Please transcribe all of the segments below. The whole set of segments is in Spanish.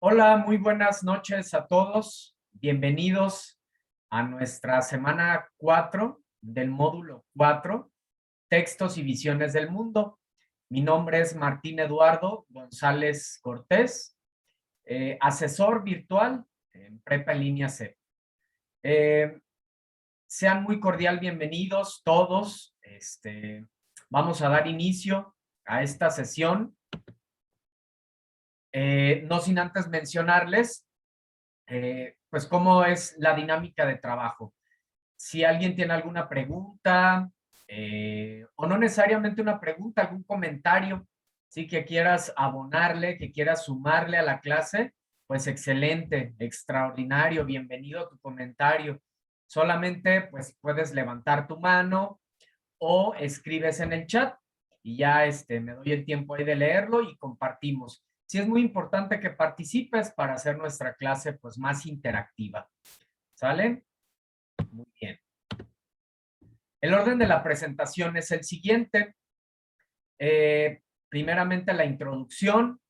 Hola, muy buenas noches a todos. Bienvenidos a nuestra semana 4 del módulo 4, Textos y Visiones del Mundo. Mi nombre es Martín Eduardo González Cortés, asesor virtual en Prepa en Línea C. Sean muy cordial bienvenidos todos. Vamos a dar inicio a esta sesión. No sin antes mencionarles pues cómo es la dinámica de trabajo. Si alguien tiene alguna pregunta, o no necesariamente una pregunta, algún comentario, sí, que quieras abonarle, que quieras sumarle a la clase, pues excelente, extraordinario, bienvenido a tu comentario. Solamente pues puedes levantar tu mano o escribes en el chat y ya me doy el tiempo ahí de leerlo y compartimos. Sí, es muy importante que participes para hacer nuestra clase pues más interactiva. ¿Sale? Muy bien. El orden de la presentación es el siguiente. Primeramente la introducción,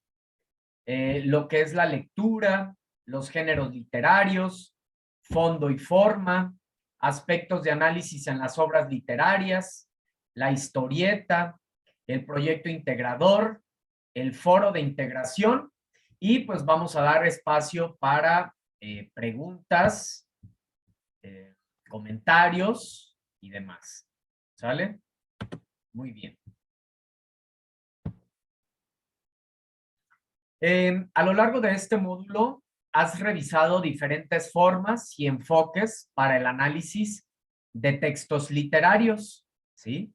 lo que es la lectura, los géneros literarios, fondo y forma, aspectos de análisis en las obras literarias, la historieta, el proyecto integrador, el foro de integración y pues vamos a dar espacio para preguntas, eh, comentarios y demás. ¿Sale? Muy bien. A lo largo de este módulo has revisado diferentes formas y enfoques para el análisis de textos literarios, ¿sí?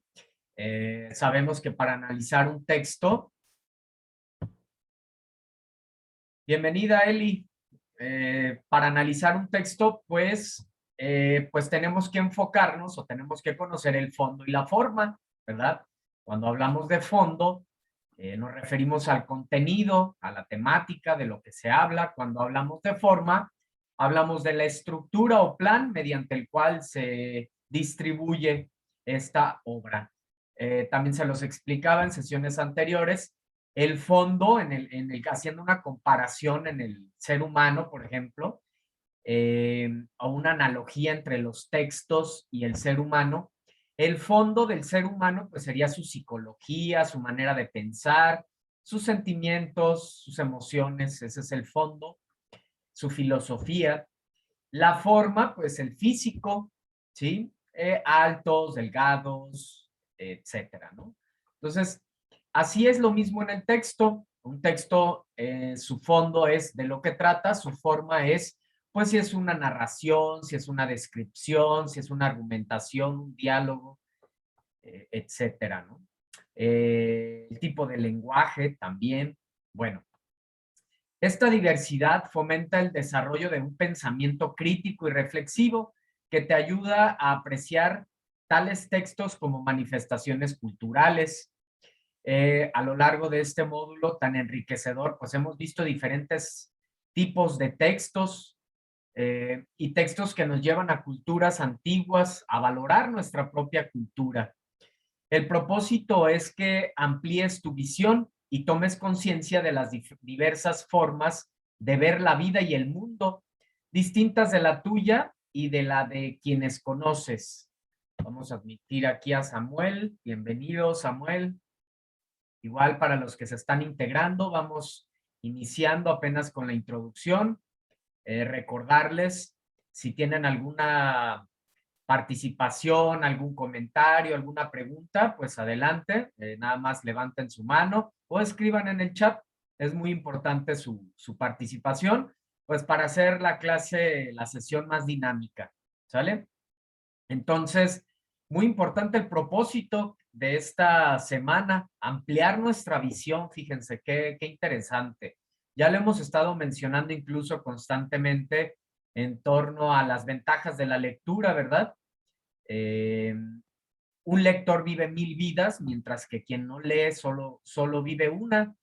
Sabemos que para analizar un texto, bienvenida Eli, para analizar un texto, pues tenemos que enfocarnos o tenemos que conocer el fondo y la forma, ¿verdad? Cuando hablamos de fondo, nos referimos al contenido, a la temática de lo que se habla. Cuando hablamos de forma, hablamos de la estructura o plan mediante el cual se distribuye esta obra. También se los explicaba en sesiones anteriores. El fondo, haciendo una comparación en el ser humano, por ejemplo, o una analogía entre los textos y el ser humano, el fondo del ser humano pues sería su psicología, su manera de pensar, sus sentimientos, sus emociones, ese es el fondo, su filosofía. La forma, pues el físico, ¿sí? Altos, delgados, etcétera, ¿no? Entonces, así es lo mismo en el texto. Un texto, su fondo es de lo que trata, su forma es, pues si es una narración, si es una descripción, si es una argumentación, un diálogo, etcétera, ¿no? El tipo de lenguaje también. Bueno, esta diversidad fomenta el desarrollo de un pensamiento crítico y reflexivo que te ayuda a apreciar tales textos como manifestaciones culturales. A lo largo de este módulo tan enriquecedor, pues hemos visto diferentes tipos de textos y textos que nos llevan a culturas antiguas, a valorar nuestra propia cultura. El propósito es que amplíes tu visión y tomes conciencia de las diversas formas de ver la vida y el mundo, distintas de la tuya y de la de quienes conoces. Vamos a admitir aquí a Samuel. Bienvenido, Samuel. Igual para los que se están integrando, vamos iniciando apenas con la introducción. Recordarles si tienen alguna participación, algún comentario, alguna pregunta, pues adelante, nada más levanten su mano o escriban en el chat. Es muy importante su participación, pues para hacer la clase, la sesión más dinámica, ¿sale? Entonces, muy importante el propósito de esta semana, ampliar nuestra visión, fíjense qué interesante. Ya lo hemos estado mencionando incluso constantemente en torno a las ventajas de la lectura, ¿verdad? Eh, un lector vive 1000 vidas, mientras que quien no lee solo vive una,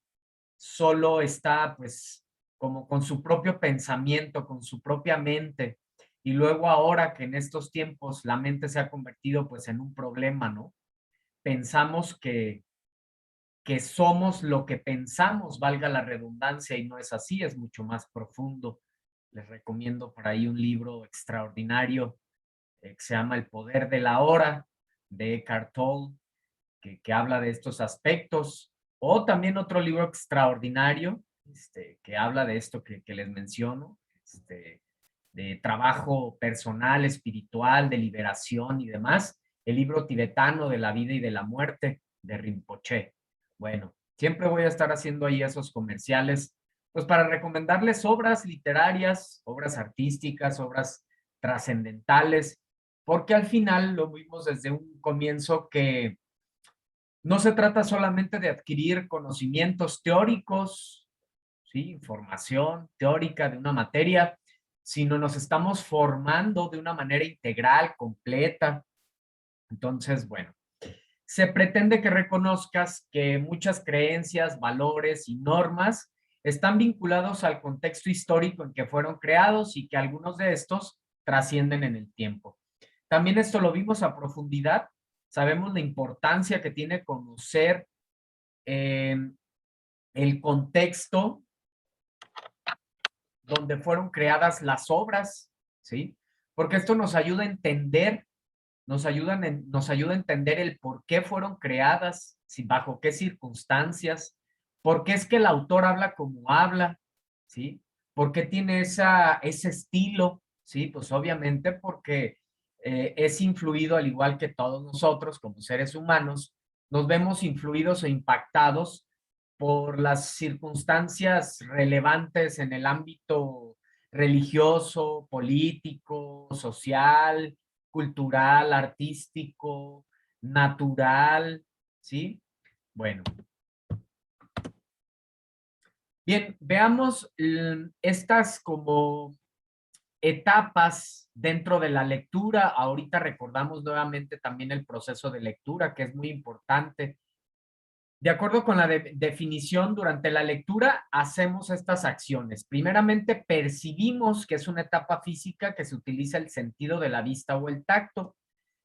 solo está pues como con su propio pensamiento, con su propia mente. Y luego ahora que en estos tiempos la mente se ha convertido pues en un problema, ¿no? Pensamos que que somos lo que pensamos, valga la redundancia, y no es así, es mucho más profundo. Les recomiendo por ahí un libro extraordinario que se llama El poder de la hora, de Eckhart Tolle, que habla de estos aspectos. O también otro libro extraordinario que habla de esto que les menciono, de trabajo personal, espiritual, de liberación y demás, el libro tibetano de la vida y de la muerte de Rinpoche. Bueno, siempre voy a estar haciendo ahí esos comerciales, pues para recomendarles obras literarias, obras artísticas, obras trascendentales, porque al final lo vimos desde un comienzo que no se trata solamente de adquirir conocimientos teóricos, ¿sí? Información teórica de una materia, sino nos estamos formando de una manera integral, completa. Entonces, bueno, se pretende que reconozcas que muchas creencias, valores y normas están vinculados al contexto histórico en que fueron creados y que algunos de estos trascienden en el tiempo. También esto lo vimos a profundidad. Sabemos la importancia que tiene conocer eh, el contexto donde fueron creadas las obras, ¿sí? Porque esto nos ayuda a entender, nos ayuda a entender el por qué fueron creadas, si, bajo qué circunstancias, por qué es que el autor habla como habla, ¿sí? ¿Por qué tiene ese estilo? Sí, pues obviamente porque es influido, al igual que todos nosotros como seres humanos, nos vemos influidos o impactados por las circunstancias relevantes en el ámbito religioso, político, social, cultural, artístico, natural, ¿sí? Bueno, bien, veamos estas como etapas dentro de la lectura. Ahorita recordamos nuevamente también el proceso de lectura, que es muy importante. De acuerdo con la definición, durante la lectura hacemos estas acciones. Primeramente, percibimos que es una etapa física que se utiliza el sentido de la vista o el tacto.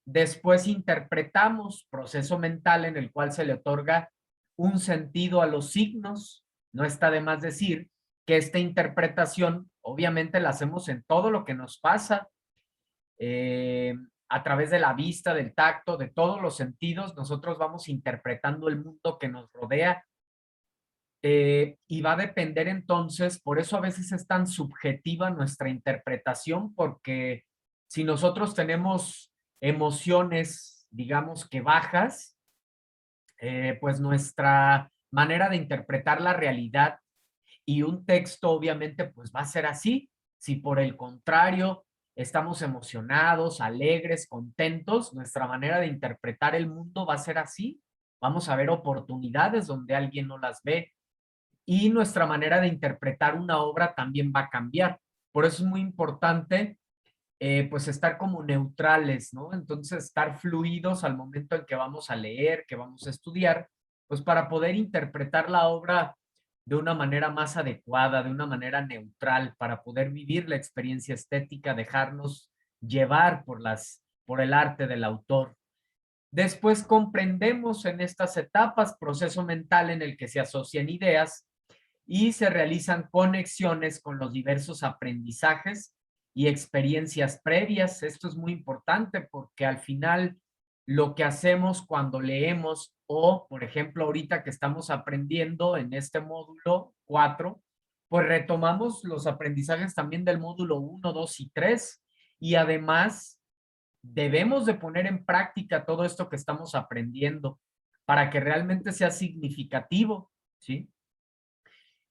Después interpretamos, proceso mental en el cual se le otorga un sentido a los signos. No está de más decir que esta interpretación obviamente la hacemos en todo lo que nos pasa, a través de la vista, del tacto, de todos los sentidos. Nosotros vamos interpretando el mundo que nos rodea, y va a depender entonces, por eso a veces es tan subjetiva nuestra interpretación, porque si nosotros tenemos emociones, digamos que bajas, pues nuestra manera de interpretar la realidad y un texto obviamente pues va a ser así. Si por el contrario estamos emocionados, alegres, contentos, nuestra manera de interpretar el mundo va a ser así. Vamos a ver oportunidades donde alguien no las ve y nuestra manera de interpretar una obra también va a cambiar. Por eso es muy importante pues estar como neutrales, ¿no? Entonces estar fluidos al momento en que vamos a leer, que vamos a estudiar, pues para poder interpretar la obra de una manera más adecuada, de una manera neutral, para poder vivir la experiencia estética, dejarnos llevar por el arte del autor. Después comprendemos en estas etapas proceso mental en el que se asocian ideas y se realizan conexiones con los diversos aprendizajes y experiencias previas. Esto es muy importante porque al final lo que hacemos cuando leemos o, por ejemplo, ahorita que estamos aprendiendo en este módulo 4, pues retomamos los aprendizajes también del módulo 1, 2 y 3 y además debemos de poner en práctica todo esto que estamos aprendiendo para que realmente sea significativo, ¿sí?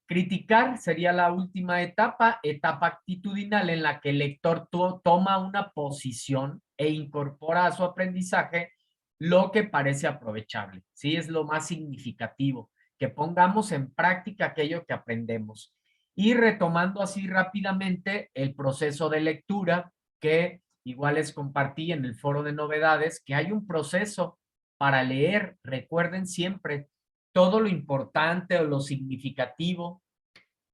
Criticar sería la última etapa, etapa actitudinal en la que el lector toma una posición e incorpora a su aprendizaje lo que parece aprovechable. Sí, es lo más significativo, que pongamos en práctica aquello que aprendemos. Y retomando así rápidamente el proceso de lectura, que igual les compartí en el foro de novedades, que hay un proceso para leer. Recuerden siempre, todo lo importante o lo significativo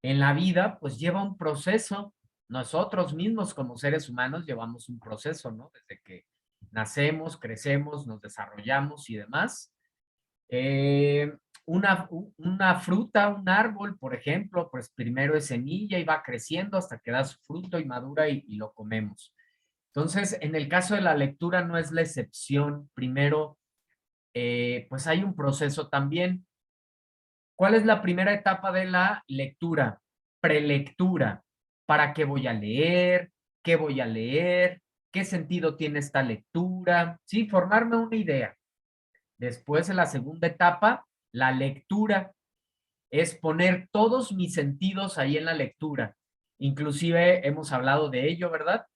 en la vida, pues lleva un proceso. Nosotros mismos como seres humanos llevamos un proceso, ¿no? Desde que nacemos, crecemos, nos desarrollamos y demás. una fruta, un árbol, por ejemplo, pues primero es semilla y va creciendo hasta que da su fruto y madura y lo comemos. Entonces, en el caso de la lectura no es la excepción. Primero, pues hay un proceso también. ¿Cuál es la primera etapa de la lectura? Prelectura. ¿Para qué voy a leer? ¿Qué voy a leer? ¿Qué sentido tiene esta lectura? Sí, formarme una idea. Después, en la segunda etapa, la lectura es poner todos mis sentidos ahí en la lectura. Inclusive hemos hablado de ello, ¿verdad?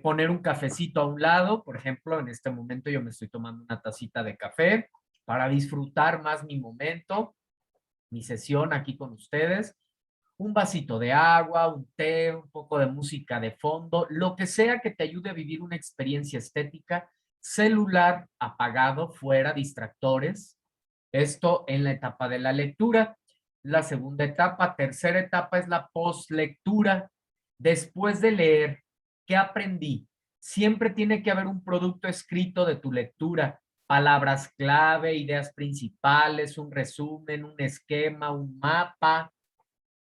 Poner un cafecito a un lado, por ejemplo, en este momento yo me estoy tomando una tacita de café para disfrutar más mi momento, mi sesión aquí con ustedes. Un vasito de agua, un té, un poco de música de fondo, lo que sea que te ayude a vivir una experiencia estética, celular apagado, fuera, distractores. Esto en la etapa de la lectura. La segunda etapa, tercera etapa es la postlectura. Después de leer, ¿qué aprendí? Siempre tiene que haber un producto escrito de tu lectura, palabras clave, ideas principales, un resumen, un esquema, un mapa,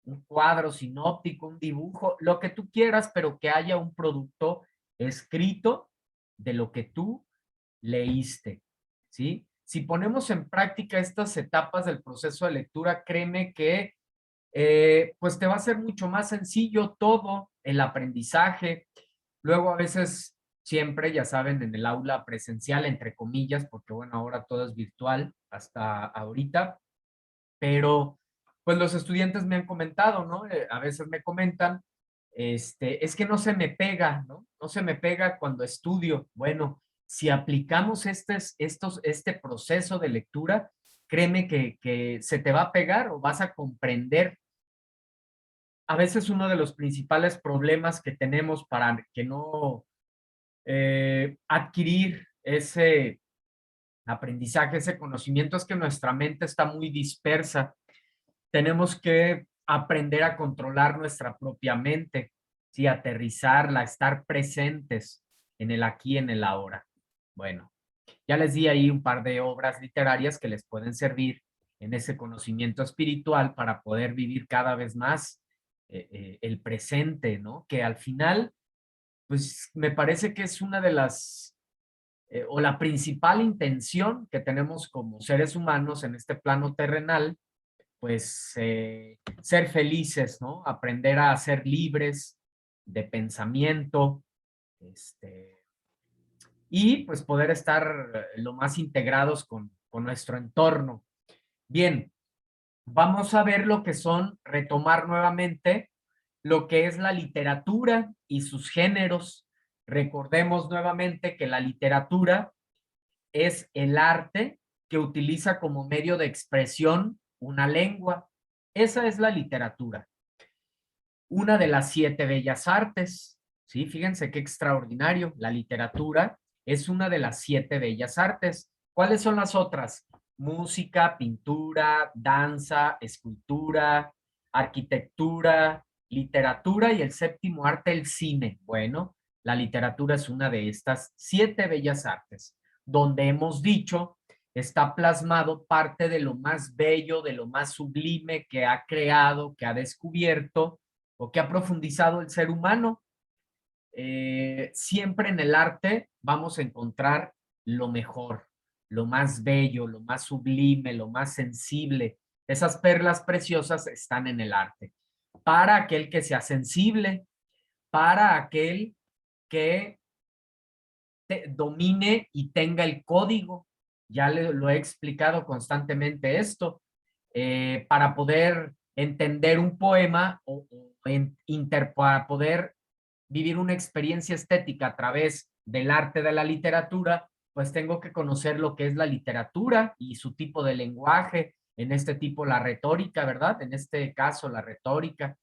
un cuadro sinóptico, un dibujo, lo que tú quieras, pero que haya un producto escrito de lo que tú leíste, ¿sí? Si ponemos en práctica estas etapas del proceso de lectura, créeme que pues te va a ser mucho más sencillo todo el aprendizaje. Luego a veces, siempre, ya saben, en el aula presencial, entre comillas, porque bueno, ahora todo es virtual hasta ahorita, pero pues los estudiantes me han comentado, ¿no? A veces me comentan, es que no se me pega, ¿no? No se me pega cuando estudio. Bueno, si aplicamos este proceso de lectura, créeme que se te va a pegar o vas a comprender. A veces uno de los principales problemas que tenemos para que no adquirir ese aprendizaje, ese conocimiento, es que nuestra mente está muy dispersa. Tenemos que aprender a controlar nuestra propia mente, ¿sí? Aterrizarla, estar presentes en el aquí, en el ahora. Bueno, ya les di ahí un par de obras literarias que les pueden servir en ese conocimiento espiritual para poder vivir cada vez más el presente, ¿no? Que al final, pues me parece que es una de las, o la principal intención que tenemos como seres humanos en este plano terrenal, pues ser felices, ¿no? Aprender a ser libres de pensamiento, este, y pues poder estar lo más integrados con nuestro entorno. Bien, vamos a ver lo que son, retomar nuevamente lo que es la literatura y sus géneros. Recordemos nuevamente que la literatura es el arte que utiliza como medio de expresión una lengua. Esa es la literatura. Una de las 7 bellas artes, ¿sí? Fíjense qué extraordinario. La literatura es una de las 7 bellas artes. ¿Cuáles son las otras? Música, pintura, danza, escultura, arquitectura, literatura y el séptimo arte, el cine. Bueno, la literatura es una de estas 7 bellas artes, donde hemos dicho está plasmado parte de lo más bello, de lo más sublime que ha creado, que ha descubierto o que ha profundizado el ser humano. Siempre en el arte vamos a encontrar lo mejor, lo más bello, lo más sublime, lo más sensible. Esas perlas preciosas están en el arte. Para aquel que sea sensible, para aquel que domine y tenga el código. Ya lo he explicado constantemente esto. Para poder entender un poema para poder vivir una experiencia estética a través del arte de la literatura, pues tengo que conocer lo que es la literatura y su tipo de lenguaje, en este tipo la retórica, ¿verdad? En este caso la retórica.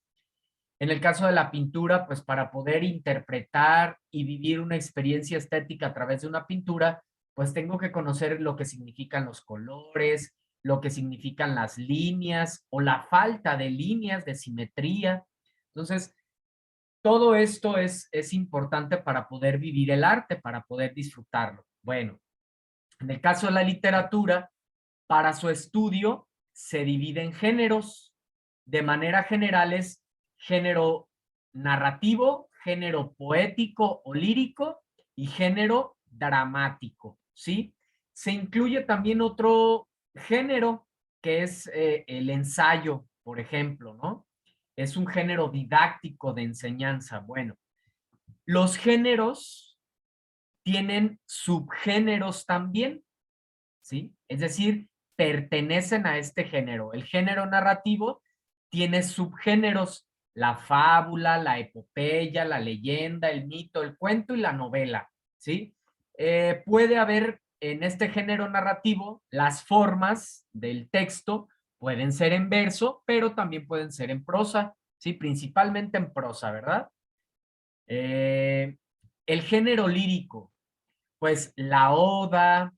En el caso de la pintura, pues para poder interpretar y vivir una experiencia estética a través de una pintura, pues tengo que conocer lo que significan los colores, lo que significan las líneas o la falta de líneas, de simetría. Entonces, todo esto es importante para poder vivir el arte, para poder disfrutarlo. Bueno, en el caso de la literatura, para su estudio, se divide en géneros. De manera general es género narrativo, género poético o lírico y género dramático, ¿sí? Se incluye también otro género que es el ensayo, por ejemplo, ¿no? Es un género didáctico de enseñanza. Bueno, los géneros tienen subgéneros también, ¿sí? Es decir, pertenecen a este género. El género narrativo tiene subgéneros: la fábula, la epopeya, la leyenda, el mito, el cuento y la novela, ¿sí? Puede haber en este género narrativo las formas del texto, pueden ser en verso, pero también pueden ser en prosa, ¿sí? Principalmente en prosa, ¿verdad? El género lírico, pues la oda,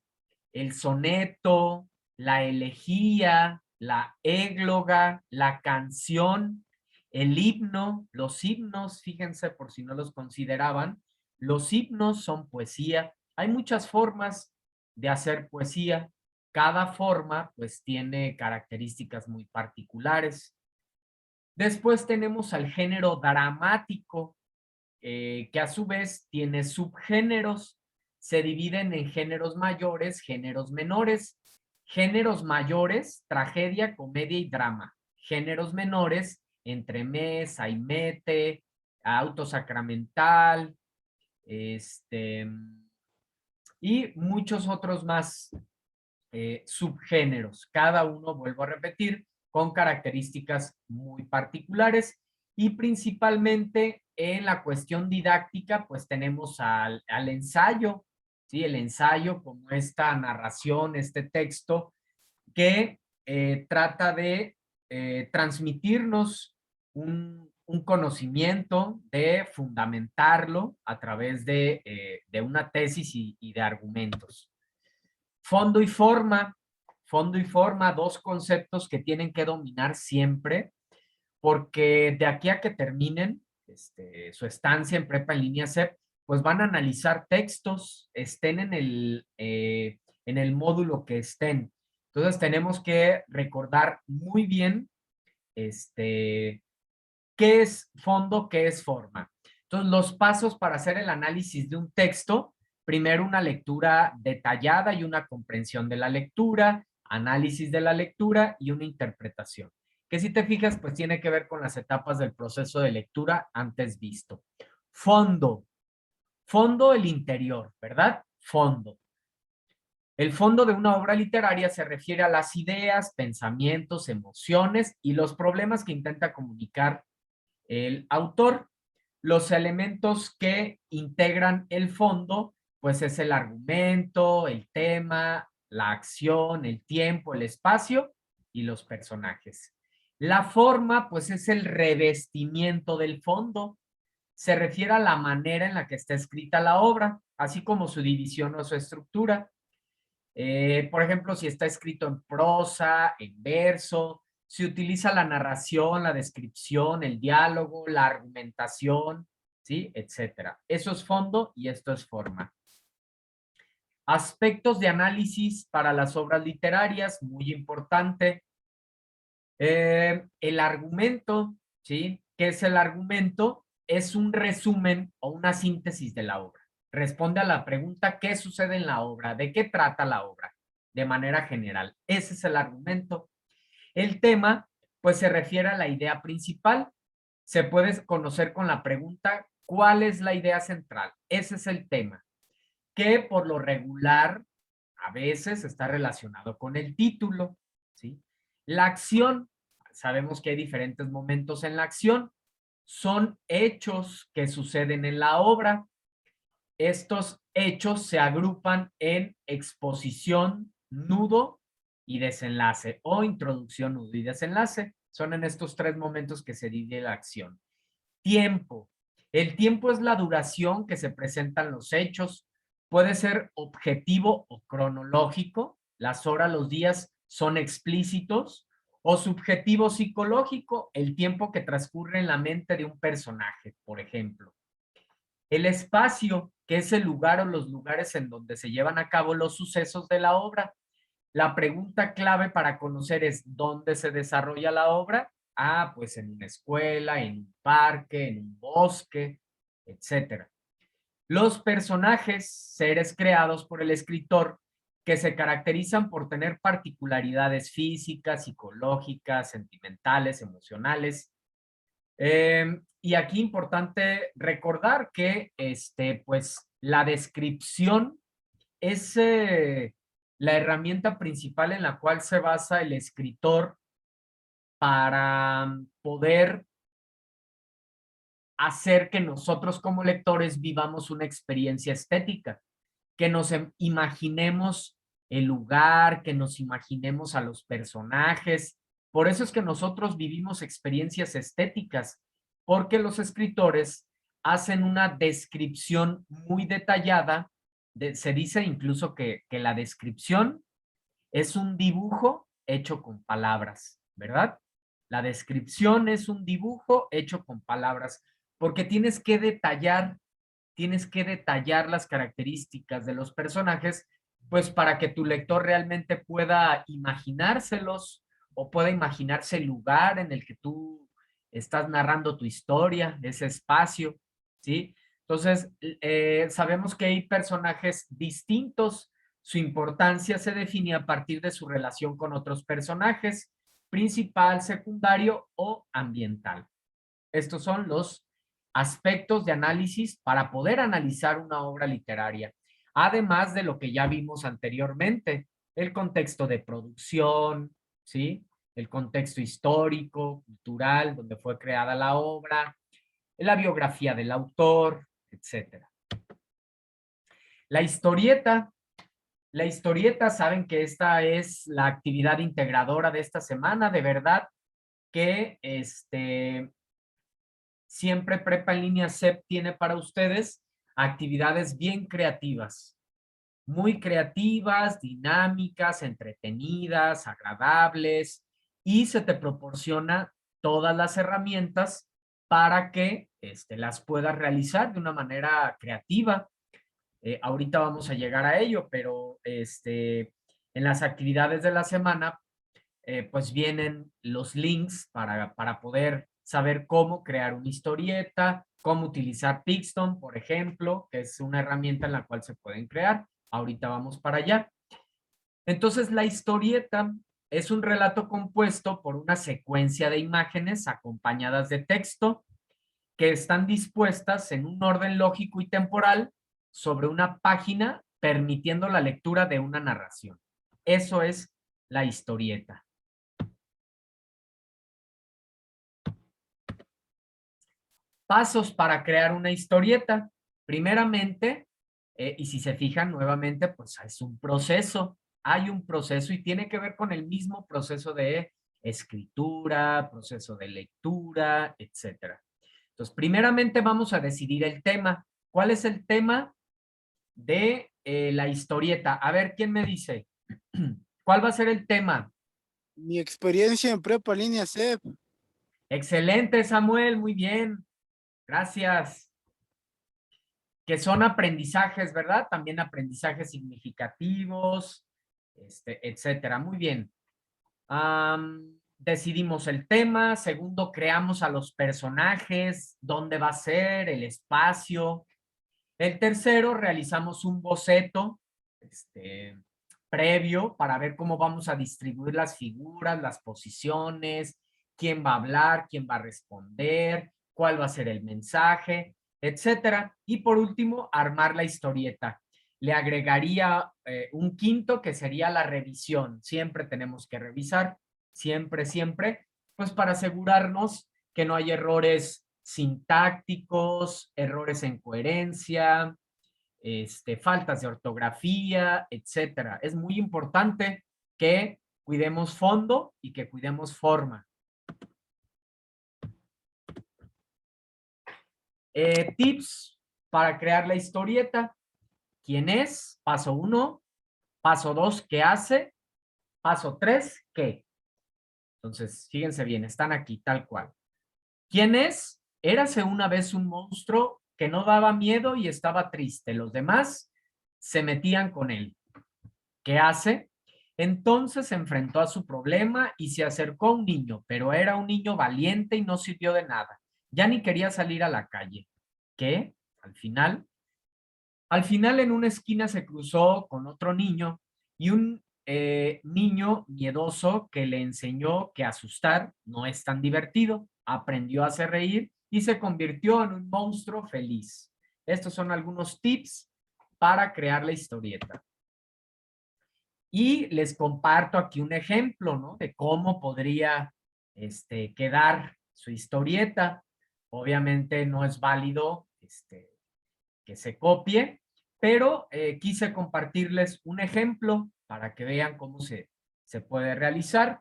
el soneto, la elegía, la égloga, la canción, el himno, los himnos, fíjense por si no los consideraban, los himnos son poesía. Hay muchas formas de hacer poesía. Cada forma pues tiene características muy particulares. Después tenemos al género dramático, que a su vez tiene subgéneros. Se dividen en géneros mayores, géneros menores. Géneros mayores, tragedia, comedia y drama. Géneros menores, entremés, sainete, auto sacramental, y muchos otros más subgéneros. Cada uno, vuelvo a repetir, con características muy particulares y principalmente en la cuestión didáctica, pues tenemos al ensayo, ¿sí? El ensayo como esta narración, este texto que trata de transmitirnos un conocimiento, de fundamentarlo a través de una tesis y de argumentos. Fondo y forma. Fondo y forma, dos conceptos que tienen que dominar siempre, porque de aquí a que terminen su estancia en prepa en línea CEP, pues van a analizar textos, estén en el módulo que estén. Entonces tenemos que recordar muy bien qué es fondo, qué es forma. Entonces, los pasos para hacer el análisis de un texto: primero una lectura detallada y una comprensión de la lectura, análisis de la lectura y una interpretación. Que si te fijas, pues tiene que ver con las etapas del proceso de lectura antes visto. Fondo. Fondo, el interior, ¿verdad? Fondo. El fondo de una obra literaria se refiere a las ideas, pensamientos, emociones y los problemas que intenta comunicar el autor. Los elementos que integran el fondo, pues es el argumento, el tema, la acción, el tiempo, el espacio y los personajes. La forma, pues es el revestimiento del fondo. Se refiere a la manera en la que está escrita la obra, así como su división o su estructura. Por ejemplo, si está escrito en prosa, en verso, se utiliza la narración, la descripción, el diálogo, la argumentación, ¿sí? Etcétera. Eso es fondo y esto es forma. Aspectos de análisis para las obras literarias, muy importante. El argumento, ¿sí? ¿Qué es el argumento? Es un resumen o una síntesis de la obra. Responde a la pregunta: ¿qué sucede en la obra? ¿De qué trata la obra? De manera general. Ese es el argumento. El tema, pues se refiere a la idea principal. Se puede conocer con la pregunta: ¿cuál es la idea central? Ese es el tema, que por lo regular a veces está relacionado con el título, ¿sí? La acción, sabemos que hay diferentes momentos en la acción, son hechos que suceden en la obra. Estos hechos se agrupan en exposición, nudo y desenlace, o introducción, nudo y desenlace. Son en estos tres momentos que se divide la acción. Tiempo. El tiempo es la duración que se presentan los hechos. Puede ser objetivo o cronológico. Las horas, los días son explícitos. O subjetivo psicológico, el tiempo que transcurre en la mente de un personaje, por ejemplo. El espacio, que es el lugar o los lugares en donde se llevan a cabo los sucesos de la obra. La pregunta clave para conocer es ¿dónde se desarrolla la obra? Ah, pues en una escuela, en un parque, en un bosque, etcétera. Los personajes, seres creados por el escritor, que se caracterizan por tener particularidades físicas, psicológicas, sentimentales, emocionales. Y aquí importante recordar que pues, la descripción es la herramienta principal en la cual se basa el escritor para poder hacer que nosotros como lectores vivamos una experiencia estética, que nos imaginemos el lugar, que nos imaginemos a los personajes. Por eso es que nosotros vivimos experiencias estéticas, porque los escritores hacen una descripción muy detallada. Se dice incluso que la descripción es un dibujo hecho con palabras, ¿verdad? La descripción es un dibujo hecho con palabras, porque tienes que detallar las características de los personajes, pues para que tu lector realmente pueda imaginárselos o pueda imaginarse el lugar en el que tú estás narrando tu historia, ese espacio, ¿sí? Entonces, sabemos que hay personajes distintos. Su importancia se define a partir de su relación con otros personajes, principal, secundario o ambiental. Estos son los aspectos de análisis para poder analizar una obra literaria, además de lo que ya vimos anteriormente, el contexto de producción, ¿sí? El contexto histórico, cultural, donde fue creada la obra, la biografía del autor, etcétera. La historieta. La historieta, saben que esta es la actividad integradora de esta semana, de verdad que siempre Prepa en Línea CEP tiene para ustedes actividades bien creativas, muy creativas, dinámicas, entretenidas, agradables, y se te proporciona todas las herramientas para que las puedas realizar de una manera creativa. Ahorita vamos a llegar a ello, pero en las actividades de la semana pues vienen los links para poder saber cómo crear una historieta, cómo utilizar Pixton, por ejemplo, que es una herramienta en la cual se pueden crear. Ahorita vamos para allá. Entonces, la historieta es un relato compuesto por una secuencia de imágenes acompañadas de texto que están dispuestas en un orden lógico y temporal sobre una página, permitiendo la lectura de una narración. Eso es la historieta. Pasos para crear una historieta. Primeramente, y si se fijan nuevamente, pues es un proceso. Hay un proceso y tiene que ver con el mismo proceso de escritura, proceso de lectura, etcétera. Entonces, primeramente vamos a decidir el tema. ¿Cuál es el tema de la historieta? A ver, ¿quién me dice? ¿Cuál va a ser el tema? Mi experiencia en Prepa Línea CEP. Excelente, Samuel, muy bien. Gracias. Que son aprendizajes, ¿verdad? También aprendizajes significativos, etcétera. Muy bien. Decidimos el tema. Segundo, creamos a los personajes, dónde va a ser, el espacio. El tercero, realizamos un boceto, previo para ver cómo vamos a distribuir las figuras, las posiciones, quién va a hablar, quién va a responder, cuál va a ser el mensaje, etcétera. Y por último, armar la historieta. Le agregaría un quinto que sería la revisión. Siempre tenemos que revisar, siempre, pues para asegurarnos que no hay errores sintácticos, errores en coherencia, faltas de ortografía, etcétera. Es muy importante que cuidemos fondo y que cuidemos forma. Tips para crear la historieta. ¿Quién es? Paso 1. Paso 2, ¿qué hace? Paso 3, ¿qué? Entonces, fíjense bien, están aquí tal cual. ¿Quién es? Érase una vez un monstruo que no daba miedo y estaba triste. Los demás se metían con él. ¿Qué hace? Entonces se enfrentó a su problema y se acercó a un niño, pero era un niño valiente y no sirvió de nada. Ya ni quería salir a la calle. ¿Qué? Al final en una esquina se cruzó con otro niño y un niño miedoso que le enseñó que asustar no es tan divertido. Aprendió a hacer reír y se convirtió en un monstruo feliz. Estos son algunos tips para crear la historieta. Y les comparto aquí un ejemplo, ¿no? De cómo podría quedar su historieta. Obviamente no es válido que se copie, pero quise compartirles un ejemplo para que vean cómo se puede realizar.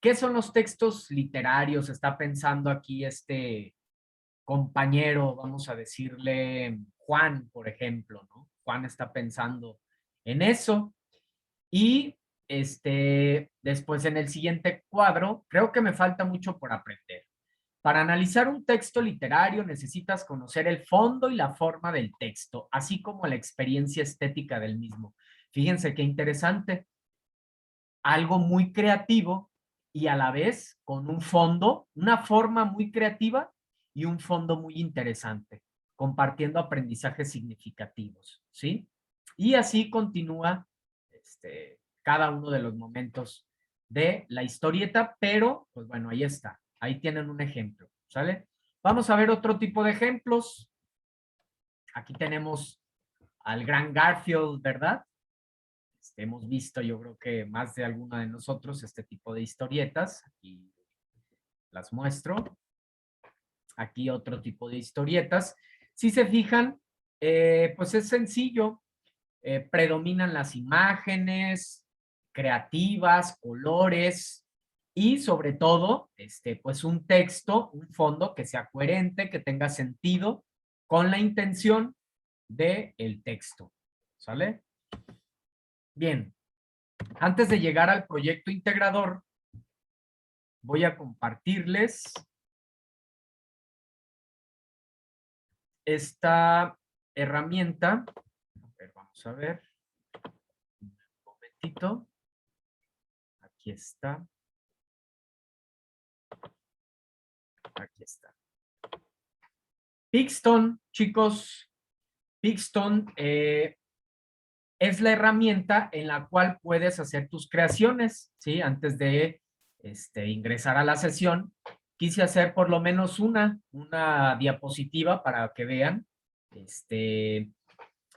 ¿Qué son los textos literarios? Está pensando aquí este compañero, vamos a decirle Juan, por ejemplo, ¿no? Juan está pensando en eso. Y después en el siguiente cuadro, creo que me falta mucho por aprender. Para analizar un texto literario necesitas conocer el fondo y la forma del texto, así como la experiencia estética del mismo. Fíjense qué interesante. Algo muy creativo y a la vez con un fondo, una forma muy creativa y un fondo muy interesante, compartiendo aprendizajes significativos, ¿sí? Y así continúa cada uno de los momentos de la historieta, pero pues bueno, ahí está, ahí tienen un ejemplo, ¿sale? Vamos a ver otro tipo de ejemplos. Aquí tenemos al gran Garfield, ¿verdad? Hemos visto, yo creo que más de alguno de nosotros, este tipo de historietas. Aquí las muestro. Aquí otro tipo de historietas. Si se fijan, pues es sencillo. Predominan las imágenes creativas, colores y sobre todo, pues un texto, un fondo que sea coherente, que tenga sentido con la intención del texto. ¿Sale? Bien, antes de llegar al proyecto integrador, voy a compartirles esta herramienta. A ver, vamos a ver. Un momentito. Aquí está. Aquí está. Pixton, chicos. Pixton es la herramienta en la cual puedes hacer tus creaciones, ¿sí? Antes de ingresar a la sesión, quise hacer por lo menos una diapositiva para que vean.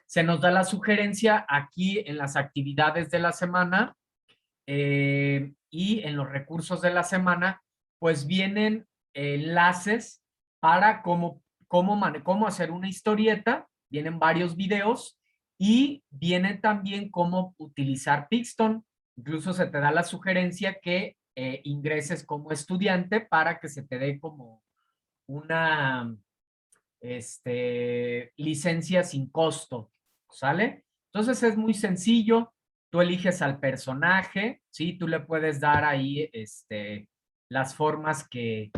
Se nos da la sugerencia aquí en las actividades de la semana y en los recursos de la semana, pues vienen enlaces para cómo hacer una historieta, vienen varios videos y viene también cómo utilizar Pixton. Incluso se te da la sugerencia que ingreses como estudiante para que se te dé como una licencia sin costo, ¿sale? Entonces es muy sencillo, tú eliges al personaje, ¿sí? Tú le puedes dar ahí las formas que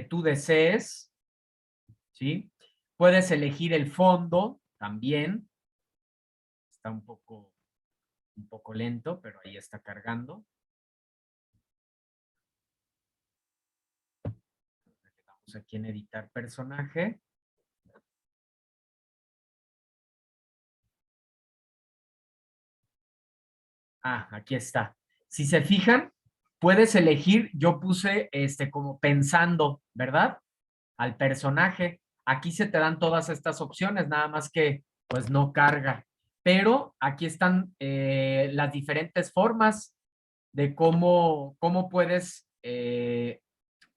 tú desees, ¿sí? Puedes elegir el fondo también, está un poco lento, pero ahí está cargando. Vamos aquí en editar personaje. Ah, aquí está. Si se fijan, puedes elegir, yo puse como pensando, ¿verdad? Al personaje. Aquí se te dan todas estas opciones, nada más que pues no carga. Pero aquí están las diferentes formas de cómo puedes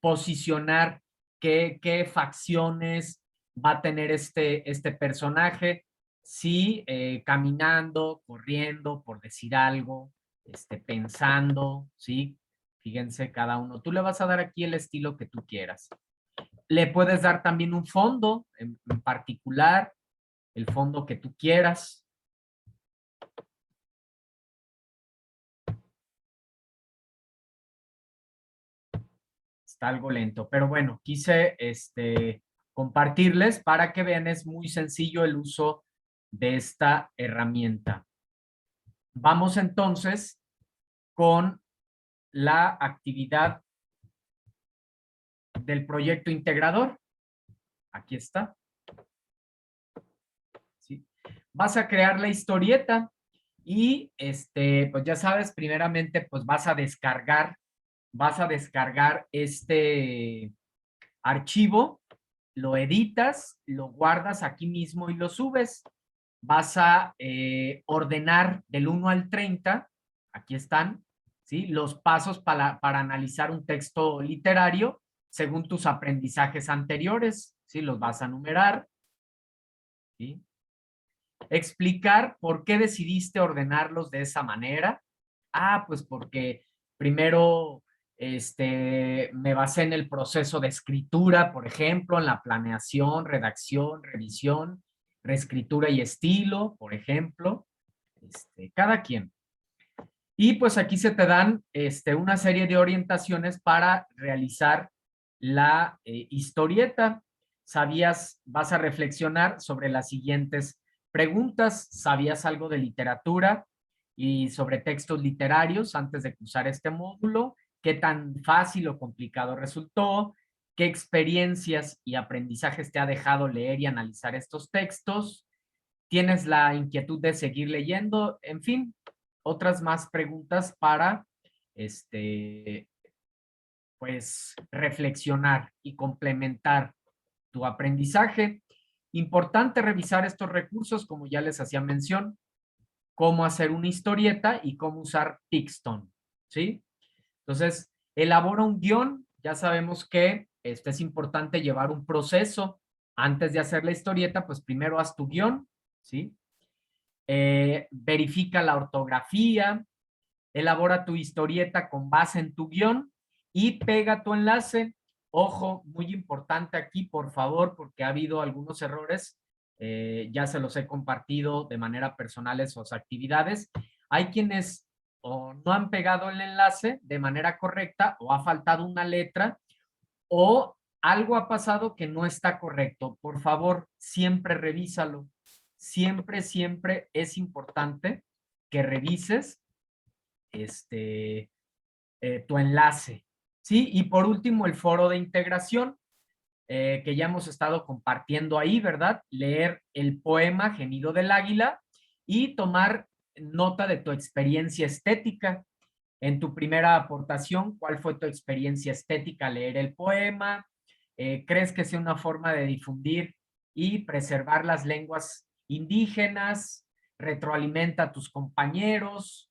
posicionar qué facciones va a tener este personaje, si caminando, corriendo, por decir algo, pensando, ¿sí? Fíjense cada uno. Tú le vas a dar aquí el estilo que tú quieras. Le puedes dar también un fondo en particular, el fondo que tú quieras. Está algo lento, pero bueno, quise compartirles para que vean, es muy sencillo el uso de esta herramienta. Vamos entonces con la actividad del proyecto integrador. Aquí está. ¿Sí? Vas a crear la historieta y pues ya sabes, primeramente pues vas a descargar este archivo, lo editas, lo guardas aquí mismo y lo subes. Vas a ordenar del 1 al 30, aquí están, ¿sí? Los pasos para analizar un texto literario según tus aprendizajes anteriores, ¿sí? Los vas a numerar, ¿sí? Explicar por qué decidiste ordenarlos de esa manera. Ah, pues porque primero me basé en el proceso de escritura, por ejemplo, en la planeación, redacción, revisión, reescritura y estilo, por ejemplo, cada quien. Y pues aquí se te dan una serie de orientaciones para realizar la historieta. Vas a reflexionar sobre las siguientes preguntas. ¿Sabías algo de literatura y sobre textos literarios antes de cursar este módulo? ¿Qué tan fácil o complicado resultó? ¿Qué experiencias y aprendizajes te ha dejado leer y analizar estos textos? ¿Tienes la inquietud de seguir leyendo? En fin, otras más preguntas para, pues, reflexionar y complementar tu aprendizaje. Importante revisar estos recursos, como ya les hacía mención, cómo hacer una historieta y cómo usar Pixton, ¿sí? Entonces, elabora un guión. Ya sabemos que es importante llevar un proceso. Antes de hacer la historieta, pues primero haz tu guión, ¿sí? Verifica la ortografía, elabora tu historieta con base en tu guión y pega tu enlace. Ojo, muy importante aquí, por favor, porque ha habido algunos errores, ya se los he compartido de manera personal esas actividades. Hay quienes o no han pegado el enlace de manera correcta o ha faltado una letra o algo ha pasado que no está correcto. Por favor, siempre revísalo. Siempre, siempre es importante que revises tu enlace. ¿Sí? Y por último, el foro de integración, que ya hemos estado compartiendo ahí, ¿verdad? Leer el poema Gemido del Águila y tomar nota de tu experiencia estética. En tu primera aportación, ¿cuál fue tu experiencia estética al leer el poema? ¿Crees que sea una forma de difundir y preservar las lenguas indígenas? ¿Retroalimenta a tus compañeros?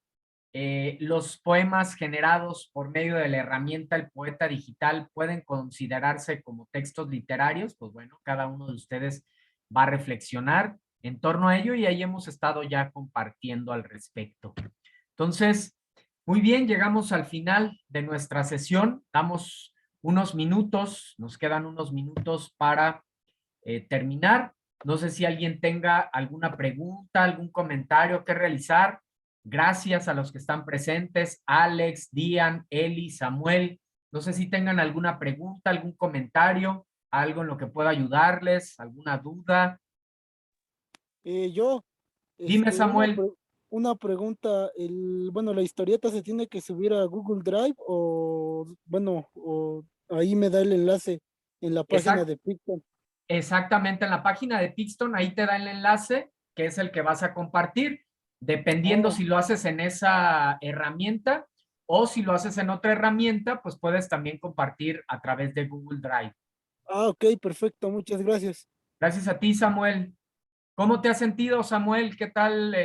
Los poemas generados por medio de la herramienta El Poeta Digital pueden considerarse como textos literarios. Pues bueno, cada uno de ustedes va a reflexionar en torno a ello y ahí hemos estado ya compartiendo al respecto. Entonces, muy bien, llegamos al final de nuestra sesión. Damos unos minutos, nos quedan unos minutos para terminar. No sé si alguien tenga alguna pregunta, algún comentario que realizar. Gracias a los que están presentes, Alex, Dian, Eli, Samuel. No sé si tengan alguna pregunta, algún comentario, algo en lo que pueda ayudarles, alguna duda. Yo, Dime, Samuel. una pregunta, bueno, la historieta se tiene que subir a Google Drive o, bueno, o ahí me da el enlace en la página Exact, de Picton. exactamente en la página de Pixton, ahí te da el enlace, que es el que vas a compartir, dependiendo Oh, si lo haces en esa herramienta o si lo haces en otra herramienta, pues puedes también compartir a través de Google Drive. ok, perfecto, muchas gracias. Gracias a ti, Samuel. ¿Cómo te has sentido, Samuel? ¿Qué tal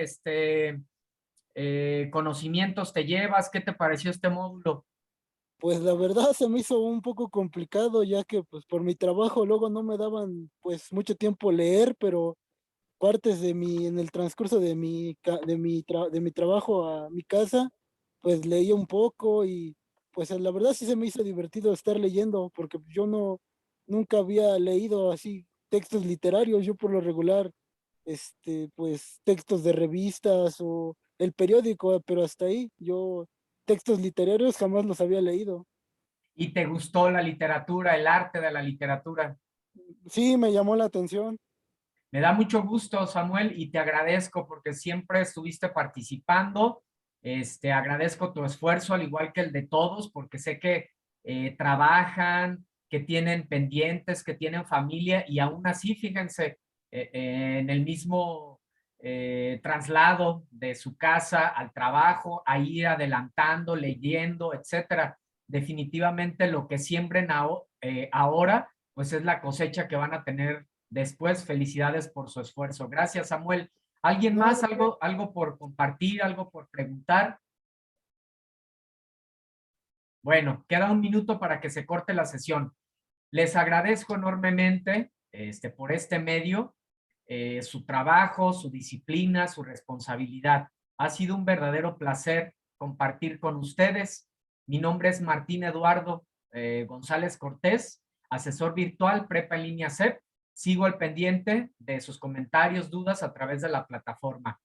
conocimientos te llevas? ¿Qué te pareció este módulo? Pues la verdad se me hizo un poco complicado ya que pues por mi trabajo luego no me daban pues mucho tiempo leer, pero partes de en el transcurso de de mi trabajo a mi casa, pues leí un poco y pues la verdad sí se me hizo divertido estar leyendo porque yo nunca había leído así textos literarios, yo por lo regular, pues textos de revistas o el periódico, pero hasta ahí, yo textos literarios jamás los había leído. ¿Y te gustó la literatura, el arte de la literatura? Sí, me llamó la atención. Me da mucho gusto, Samuel, y te agradezco porque siempre estuviste participando. Agradezco tu esfuerzo, al igual que el de todos, porque sé que trabajan, que tienen pendientes, que tienen familia, y aún así, fíjense, en el mismo traslado de su casa al trabajo, a ir adelantando, leyendo, etcétera. Definitivamente lo que siembren ahora, pues es la cosecha que van a tener después. Felicidades por su esfuerzo. Gracias, Samuel. ¿Alguien No, más? ¿Algo por compartir? ¿Algo por preguntar? Bueno, queda un minuto para que se corte la sesión. Les agradezco enormemente por este medio, su trabajo, su disciplina, su responsabilidad. Ha sido un verdadero placer compartir con ustedes. Mi nombre es Martín Eduardo González Cortés, asesor virtual Prepa en línea CEP. Sigo al pendiente de sus comentarios, dudas a través de la plataforma.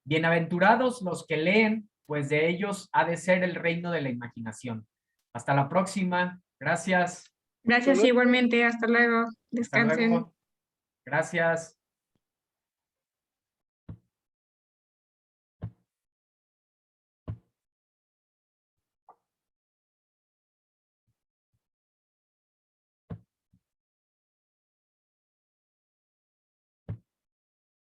Bienaventurados los que leen, pues de ellos ha de ser el reino de la imaginación. Hasta la próxima. Gracias. hasta Gracias luego. igualmente. Hasta luego. Hasta Descansen. luego. Gracias.